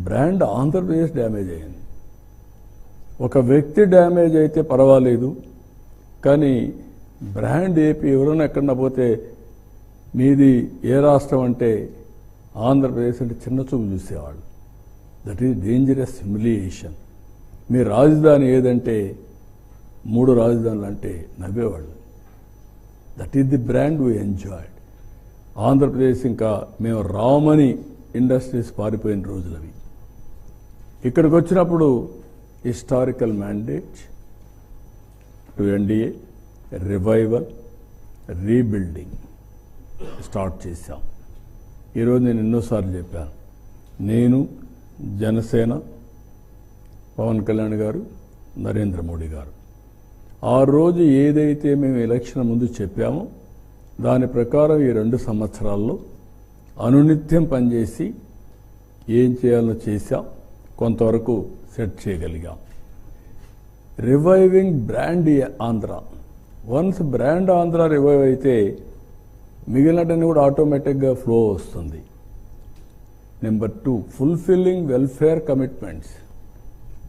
Brand Andhra Pradesh damage అయింది. ఒక వ్యక్తి డ్యామేజ్ అయితే పర్వాలేదు, కానీ బ్రాండ్ ఏపీ ఎవరైనా ఎక్కడన్నా పోతే మీది ఏ రాష్ట్రం అంటే ఆంధ్రప్రదేశ్ అంటే చిన్న చూపు చూసేవాళ్ళు. That is dangerous humiliation. మీ రాజధాని ఏదంటే 3 రాజధానులు అంటే నవ్వేవాళ్ళు. That is the brand we enjoyed. Andhra Pradesh ఇంకా మేము రామని ఇండస్ట్రీస్ పారిపోయిన రోజులు అవి. ఇక్కడికి వచ్చినప్పుడు historical mandate to NDA, revival, rebuilding start చేశాం. ఈరోజు నేను ఎన్నోసార్లు చెప్పాను, నేను, జనసేన, పవన్ కళ్యాణ్ గారు, నరేంద్ర మోడీ గారు ఆ రోజు ఏదైతే మేము ఎలక్షన్ ముందు చెప్పామో దాని ప్రకారం ఈ 2 సంవత్సరాల్లో అనునిత్యం పనిచేసి ఏం చేయాలో చేశాం, కొంతవరకు సెట్ చేయగలిగాం. Reviving brand Andhra. Once brand Andhra revive అయితే మిగిలినటన్నీ కూడా ఆటోమేటిక్గా ఫ్లో వస్తుంది. Number 2, fulfilling welfare commitments.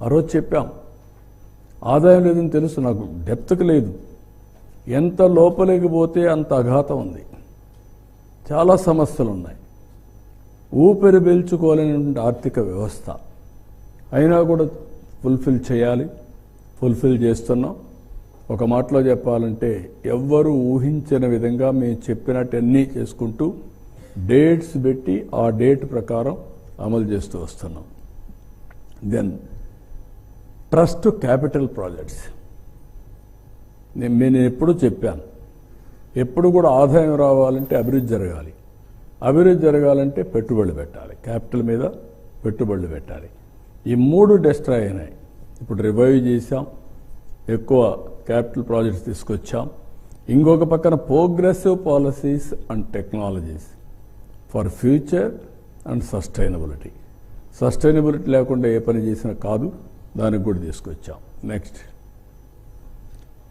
ఆ రోజు చెప్పాం, ఆదాయం లేదని తెలుసు, నాకు డెప్త్కి లేదు. ఎంత లోపలికి పోతే అంత అఘాతం ఉంది. చాలా సమస్యలు ఉన్నాయి. ఊపిరి పీల్చుకోలేనటువంటి ఆర్థిక వ్యవస్థ అయినా కూడా ఫుల్ఫిల్ చేయాలి. ఫుల్ఫిల్ చేస్తున్నాం. ఒక మాటలో చెప్పాలంటే ఎవ్వరూ ఊహించిన విధంగా మేము చెప్పినట్టన్నీ చేసుకుంటూ డేట్స్ పెట్టి ఆ డేట్ ప్రకారం అమలు చేస్తూ వస్తున్నాం. Then trust capital projects. నేను ఎప్పుడూ చెప్పాను, ఎప్పుడు కూడా ఆదాయం రావాలంటే అభివృద్ధి జరగాలి. అభివృద్ధి జరగాలంటే పెట్టుబడులు పెట్టాలి, క్యాపిటల్ మీద పెట్టుబడులు పెట్టాలి. ఈ 3 డిస్ట్రాయ్ అయినాయి. ఇప్పుడు రివైవ్ చేశాం, ఎక్కువ క్యాపిటల్ ప్రాజెక్ట్స్ తీసుకొచ్చాం. ఇంకొక పక్కన progressive policies and technologies for future and sustainability. Sustainability లేకుండా ఏ పని చేసినా కాదు, దానికి కూడా తీసుకొచ్చాం. నెక్స్ట్,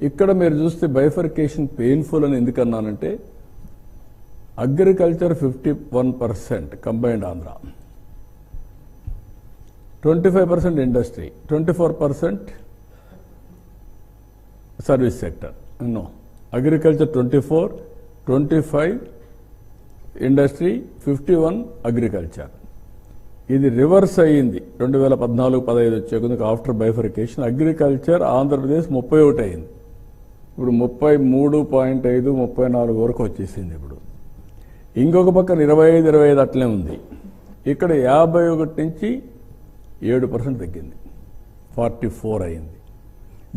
ఇక్కడ మీరు చూస్తే బైఫర్కేషన్ పెయిన్ఫుల్ అని ఎందుకన్నానంటే agriculture 51% combined Andhra, 25% industry, 24% service sector. No, agriculture 24, 25 industry, 51 agriculture. ఇది రివర్స్ అయ్యింది 2014-15 వచ్చే కొద్దిగా ఆఫ్టర్ బైఫర్కేషన్. అగ్రికల్చర్ ఆంధ్రప్రదేశ్ 31 అయింది, ఇప్పుడు 33.5, 34 వరకు వచ్చేసింది. ఇప్పుడు ఇంకొక పక్కన 25 అట్లే ఉంది. ఇక్కడ 51 నుంచి 7% తగ్గింది, 44 అయింది.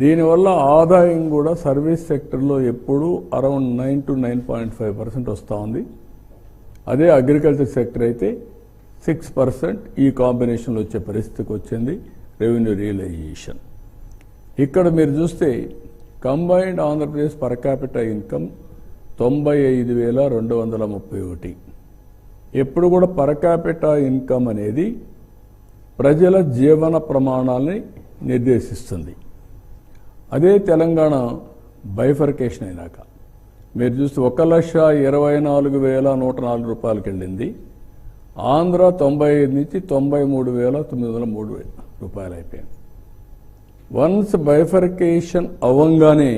దీనివల్ల ఆదాయం కూడా సర్వీస్ సెక్టర్లో ఎప్పుడు అరౌండ్ 9 to 9.5% వస్తూ ఉంది. అదే అగ్రికల్చర్ సెక్టర్ అయితే 6% ఈ కాంబినేషన్లో వచ్చే పరిస్థితికి వచ్చింది. రెవెన్యూ రియలైజేషన్ ఇక్కడ మీరు చూస్తే combined Andhra Pradesh per capital income 95,231. ఎప్పుడు కూడా పర్ క్యాపిటల్ ఇన్కమ్ అనేది ప్రజల జీవన ప్రమాణాలని నిర్దేశిస్తుంది. అదే తెలంగాణ బైఫర్కేషన్ అయినాక మీరు చూస్తే 1,24,104 రూపాయలకి వెళ్ళింది. ఆంధ్ర 95 నుంచి 93,903 రూపాయలు అయిపోయింది. వన్స్ బైఫర్కేషన్ అవ్వంగానే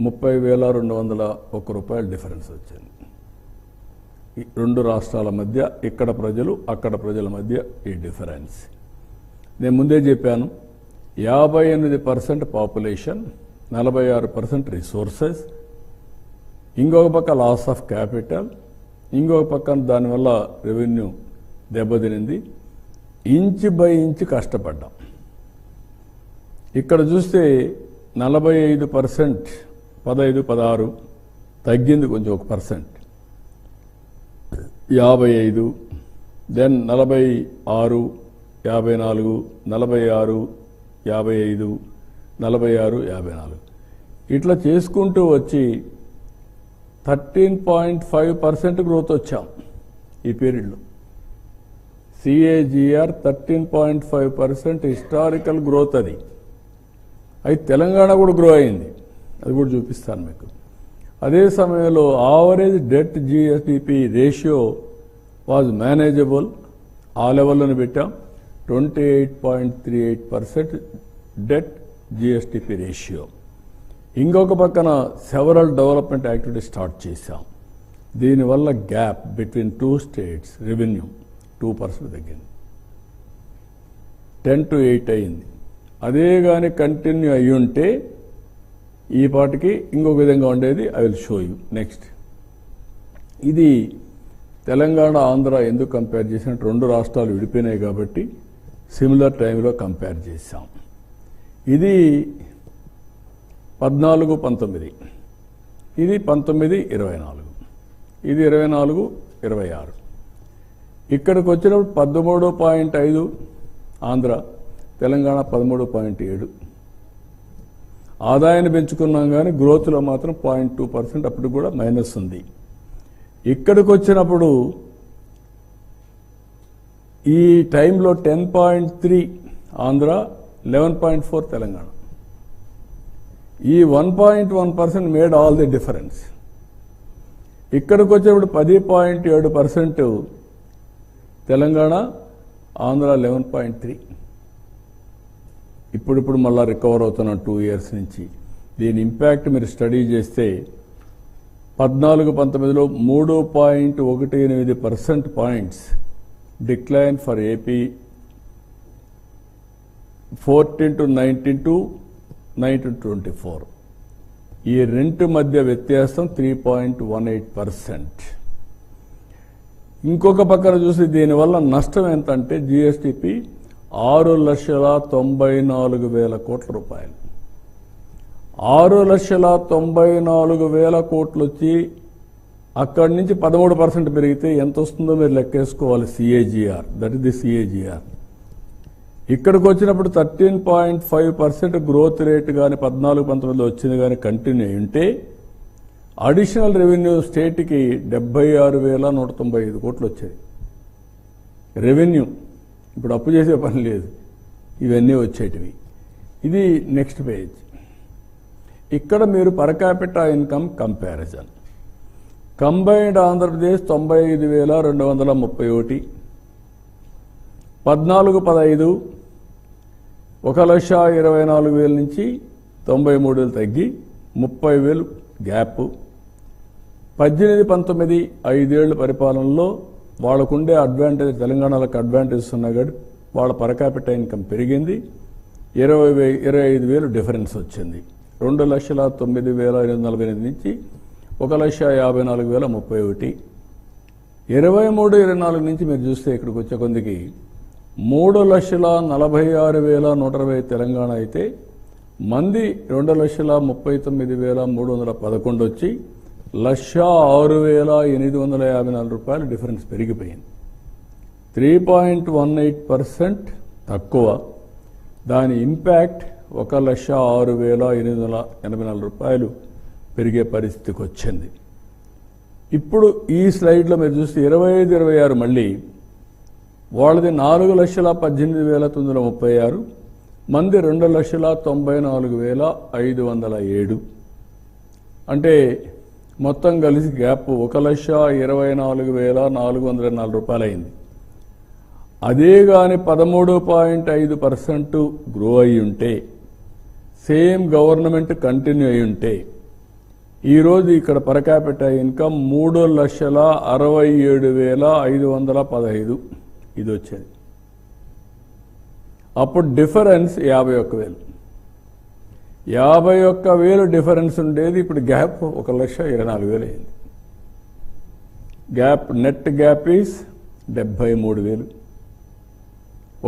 30,201 రూపాయల డిఫరెన్స్ వచ్చింది. ఈ 2 రాష్ట్రాల మధ్య, ఇక్కడ ప్రజలు అక్కడ ప్రజల మధ్య ఈ డిఫరెన్స్. నేను ముందే చెప్పాను, 58% పాపులేషన్, 46% రిసోర్సెస్, ఇంకొక పక్క లాస్ ఆఫ్ క్యాపిటల్, ఇంకొక పక్కన దానివల్ల రెవెన్యూ దెబ్బతినింది. ఇంచ్ బై ఇంచ్ కష్టపడ్డాం. ఇక్కడ చూస్తే 45%, 15, 16 తగ్గింది కొంచెం 1%, 55, దెన్ 46, 54, 46, 55, 46, 54 ఇట్లా చేసుకుంటూ వచ్చి 13.5% గ్రోత్ వచ్చాం ఈ పీరియడ్లో. CAGR 13.5% historical growth. అది తెలంగాణ కూడా గ్రో అయింది, అది కూడా చూపిస్తాను మీకు. అదే సమయంలో average debt GSDP ratio was manageable, ఆ లెవెల్లోనే పెట్టాం. 28.38% డెట్ జిఎస్టిపి రేషియో. ఇంకొక పక్కన సెవరల్ డెవలప్మెంట్ యాక్టివిటీ స్టార్ట్ చేశాం. దీనివల్ల గ్యాప్ బిట్వీన్ 2 స్టేట్స్ రెవెన్యూ 2% తగ్గింది, 10 to 8 అయింది. అదే కానీ కంటిన్యూ అయ్యి ఉంటే ఈ పాటికి ఇంకొక విధంగా ఉండేది. I will show you next. ఇది తెలంగాణ ఆంధ్ర ఎందుకు కంపేర్ చేసినట్టు, రెండు రాష్ట్రాలు విడిపోయినాయి కాబట్టి సిమిలర్ టైంలో కంపేర్ చేశాం. ఇది 14-19, ఇది 19-24, ఇది 24-26. ఇక్కడికి వచ్చినప్పుడు 13.5 ఆంధ్ర, తెలంగాణ 13.7. ఆదాయాన్ని పెంచుకున్నాం కానీ గ్రోత్లో మాత్రం 0.2% అప్పుడు కూడా మైనస్ ఉంది. ఇక్కడికి వచ్చినప్పుడు ఈ టైంలో 10.3 ఆంధ్ర, 11.4 తెలంగాణ. ఈ 1.1% మేడ్ ఆల్ ది డిఫరెన్స్. ఇక్కడికి వచ్చేప్పుడు 10.7% తెలంగాణ, ఆంధ్ర 11.3. ఇప్పుడు మళ్ళా రికవర్ అవుతున్న 2 years నుంచి. దీని ఇంపాక్ట్ మీరు స్టడీ చేస్తే 14-19లో 3.18% పాయింట్స్ డిక్లైన్ ఫర్ ఏపీ, 14-19 19-24. ఈ రెంట్ మధ్య వ్యత్యాసం 3.18%. ఇంకొక పక్కన చూసి దీనివల్ల నష్టం ఎంత అంటే జిఎస్టిపి 6,94,000 కోట్ల రూపాయలు. 6,94,000 కోట్లు వచ్చి అక్కడి నుంచి 13% పెరిగితే ఎంత వస్తుందో మీరు లెక్కేసుకోవాలి. CAGR, that is the CAGR. ఇక్కడికి వచ్చినప్పుడు 13.5% గ్రోత్ రేట్ కానీ 14-19లో వచ్చింది కానీ కంటిన్యూ అయి ఉంటే అడిషనల్ రెవెన్యూ స్టేట్కి 76,195 కోట్లు వచ్చాయి రెవెన్యూ. ఇప్పుడు అప్పు చేసే పని లేదు, ఇవన్నీ వచ్చేటివి. ఇది నెక్స్ట్ పేజ్. ఇక్కడ మీరు per capita income comparison. Combined Andhra Pradesh 95,231, 14-15 1,24,000 నుంచి 93,000 తగ్గి 30,000 గ్యాప్. 18-19 5 ఏళ్ల పరిపాలనలో వాళ్ళకుండే అడ్వాంటేజ్, తెలంగాణలకు అడ్వాంటేజెస్ ఉన్నా కానీ వాళ్ళ పర్ క్యాపిటా ఇన్కమ్ పెరిగింది. 25,000 డిఫరెన్స్ వచ్చింది. 2,09,848 నుంచి 1,54,031. 23-24 నుంచి మీరు చూస్తే ఇక్కడికి వచ్చే కొందికి 3,46,120 తెలంగాణ అయితే మంది 2,39,311 వచ్చి 1,06,854 రూపాయలు డిఫరెన్స్ పెరిగిపోయింది. 3.18% తక్కువ. దాని ఇంపాక్ట్ 1,06,884 రూపాయలు పెరిగే పరిస్థితికి వచ్చింది. ఇప్పుడు ఈ స్లైడ్లో మీరు చూస్తే 25-26 మళ్ళీ వాళ్ళది 4,18,936, మంది 2,94,507. అంటే మొత్తం కలిసి గ్యాప్ 1,24,404 రూపాయలు అయింది. అదే కానీ 13.5% గ్రో అయి ఉంటే, సేమ్ గవర్నమెంట్ కంటిన్యూ అయి ఉంటే ఈరోజు ఇక్కడ పర్ క్యాపిటా ఇన్కమ్ 3,67,515 ఇది వచ్చేది. అప్పుడు డిఫరెన్స్ 51,000. 51,000 డిఫరెన్స్ ఉండేది, ఇప్పుడు గ్యాప్ 1,24,000 అయింది. Gap, net gap is 73,000.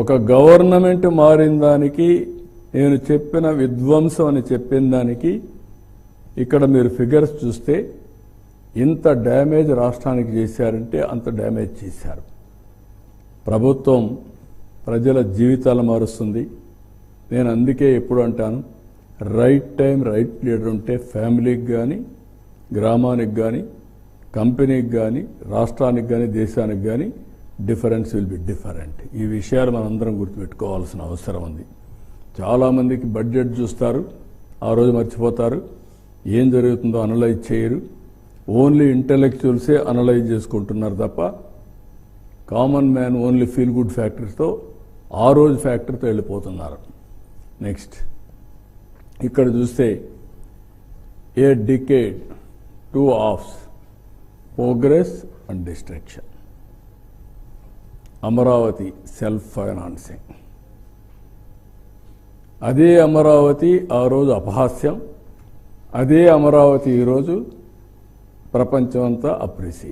ఒక గవర్నమెంట్ మారిన దానికి, నేను చెప్పిన విధ్వంసం అని చెప్పిన దానికి ఇక్కడ మీరు ఫిగర్స్ చూస్తే ఇంత డ్యామేజ్ రాష్ట్రానికి చేశారంటే అంత డ్యామేజ్ చేశారు. ప్రభుత్వం ప్రజల జీవితాలు మారుస్తుంది. నేను అందుకే ఎప్పుడు అంటాను, రైట్ టైం రైట్ లీడర్ ఉంటే ఫ్యామిలీకి కానీ, గ్రామానికి కానీ, కంపెనీకి కానీ, రాష్ట్రానికి కానీ, దేశానికి కానీ డిఫరెన్స్ విల్ బి డిఫరెంట్. ఈ విషయాలు మనందరం గుర్తుపెట్టుకోవాల్సిన అవసరం ఉంది. చాలామందికి బడ్జెట్ చూస్తారు, ఆ రోజు మర్చిపోతారు, ఏం జరుగుతుందో అనలైజ్ చేయరు. ఓన్లీ ఇంటెలెక్చువల్సే అనలైజ్ చేసుకుంటున్నారు తప్ప common man only feel good ఫ్యాక్టర్స్తో ఆ రోజు ఫ్యాక్టరీతో వెళ్ళిపోతున్నారు. నెక్స్ట్ ఇక్కడ చూస్తే a decade, 2 halves, progress and destruction. Amaravati self financing. అదే అమరావతి ఆ రోజు అపహాస్యం, అదే అమరావతి ఈరోజు ప్రపంచమంతా అప్రిసియేట్.